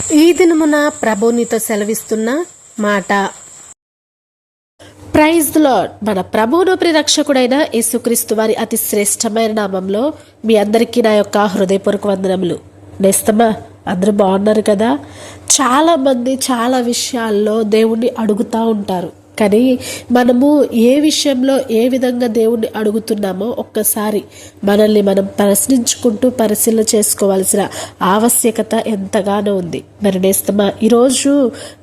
ఈ దినమున ప్రభు నీతో సెలవిస్తున్న మాట. Praise the Lord. మన ప్రభువును ప్రిరక్షకుడైన యేసుక్రీస్తు వారి అతి శ్రేష్టమైన నామంలో మీ అందరికీ నా యొక్క హృదయపూర్వక వందనములు. నేస్తమా, అందరూ బాగున్నారు కదా? చాలామంది చాలా విషయాల్లో దేవుణ్ణి అడుగుతూ ఉంటారు. కానీ మనము ఏ విషయంలో ఏ విధంగా దేవుణ్ణి అడుగుతున్నామో ఒక్కసారి మనల్ని మనం ప్రశ్నించుకుంటూ పరిశీలన చేసుకోవాల్సిన ఆవశ్యకత ఎంతగానో ఉంది. మరి నేస్తమా, ఈరోజు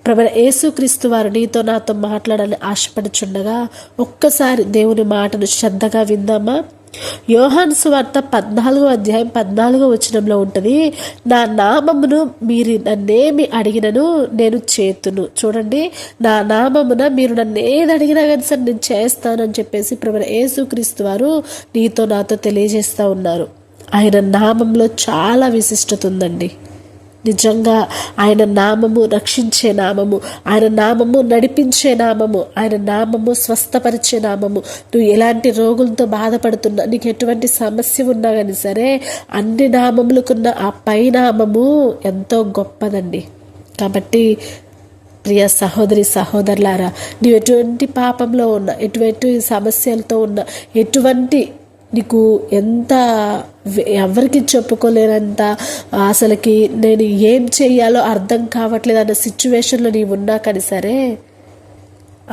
ప్రభు యేసుక్రీస్తు వారు నీతో నాతో మాట్లాడాలని ఆశపడుచుండగా ఒక్కసారి దేవుని మాటను శ్రద్ధగా విందామా? యోహాను సువార్త 14వ అధ్యాయం 14వ వచనంలో ఉంటుంది, నా నామమును మీరు నన్నేమి అడిగినను నేను చేతును. చూడండి, నా నామమున మీరు నన్ను ఏది అడిగినా కానీ సరే నేను చేస్తానని చెప్పేసి ప్రభు యేసుక్రీస్తు వారు నీతో నాతో తెలియజేస్తూ ఉన్నారు. ఆయన నామంలో చాలా విశిష్టత ఉందండి. నిజంగా ఆయన నామము రక్షించే నామము, ఆయన నామము నడిపించే నామము, ఆయన నామము స్వస్థపరిచే నామము. నువ్వు ఎలాంటి రోగులతో బాధపడుతున్నా, నీకు ఎటువంటి సమస్య ఉన్నా కానీ సరే అన్ని నామములకున్న ఆ పై నామము ఎంతో గొప్పదండి. కాబట్టి ప్రియ సహోదరి సహోదరులారా, నువ్వు ఎటువంటి పాపంలో ఉన్నా, ఎటువంటి సమస్యలతో ఉన్నా, ఎటువంటి నీకు ఎంత ఎవరికి చెప్పుకోలేనంత అసలుకి నేను ఏం చెయ్యాలో అర్థం కావట్లేదు అన్న సిచ్యువేషన్లో నీవు ఉన్నా కానీ సరే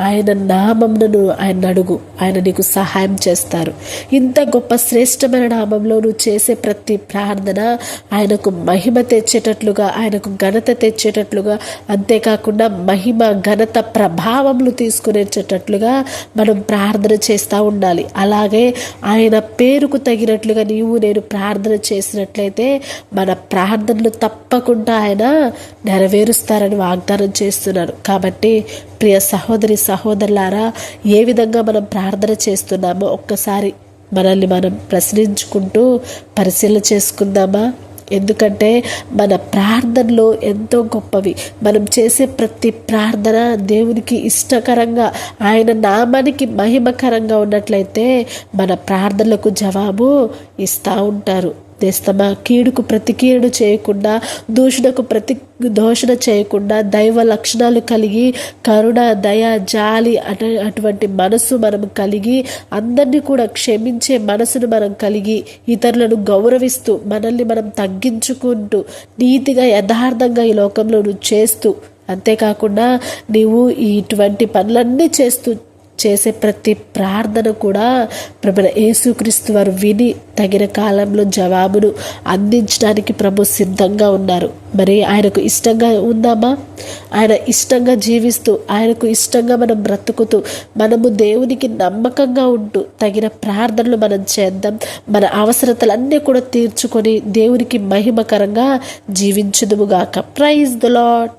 ఆయన నామంను ఆయన అడుగు, ఆయన నీకు సహాయం చేస్తారు. ఇంత గొప్ప శ్రేష్టమైన నామంలో నువ్వు చేసే ప్రతి ప్రార్థన ఆయనకు మహిమ తెచ్చేటట్లుగా, ఆయనకు ఘనత తెచ్చేటట్లుగా, అంతేకాకుండా మహిమ ఘనత ప్రభావములు తీసుకునేటట్లుగా మనం ప్రార్థన చేస్తూ ఉండాలి. అలాగే ఆయన పేరుకు తగినట్లుగా నీవు నేను ప్రార్థన చేసినట్లయితే మన ప్రార్థనలు తప్పకుండా ఆయన నెరవేరుస్తారని వాగ్దానం చేస్తున్నారు. కాబట్టి ప్రియ సహోదరి సహోదరులారా, ఏ విధంగా మనం ప్రార్థన చేస్తున్నామో ఒక్కసారి మనల్ని మనం ప్రశ్నించుకుంటూ పరిశీలన చేసుకుందామా? ఎందుకంటే మన ప్రార్థనలు ఎంతో గొప్పవి. మనం చేసే ప్రతి ప్రార్థన దేవునికి ఇష్టకరంగా, ఆయన నామానికి మహిమకరంగా ఉన్నట్లయితే మన ప్రార్థనలకు జవాబు ఇస్తూ ఉంటారు. చేస్తామా? కీడుకు ప్రతి కీడు చేయకుండా, దూషణకు ప్రతి దోషణ చేయకుండా, దైవ లక్షణాలు కలిగి, కరుణ, దయ, జాలి అటువంటి మనసు మనం కలిగి, అందరినీ కూడా క్షమించే మనసును మనం కలిగి, ఇతరులను గౌరవిస్తూ, మనల్ని మనం తగ్గించుకుంటూ, నీతిగా యథార్థంగా ఈ లోకంలో నువ్వు చేస్తూ, అంతేకాకుండా నీవు ఇటువంటి పనులన్నీ చేసే ప్రతి ప్రార్థన కూడా ప్రభు యేసుక్రీస్తు వారు విని తగిన కాలంలో జవాబును అందించడానికి ప్రభు సిద్ధంగా ఉన్నారు. మరి ఆయనకు ఇష్టంగా ఉందామా? ఆయన ఇష్టంగా జీవిస్తూ, ఆయనకు ఇష్టంగా మనం బ్రతుకుతూ, మనము దేవునికి నమ్మకంగా ఉంటూ తగిన ప్రార్థనలు మనం చేద్దాం. మన అవసరతలన్నీ కూడా తీర్చుకొని దేవునికి మహిమకరంగా జీవించుదుముగాక. Praise the lord.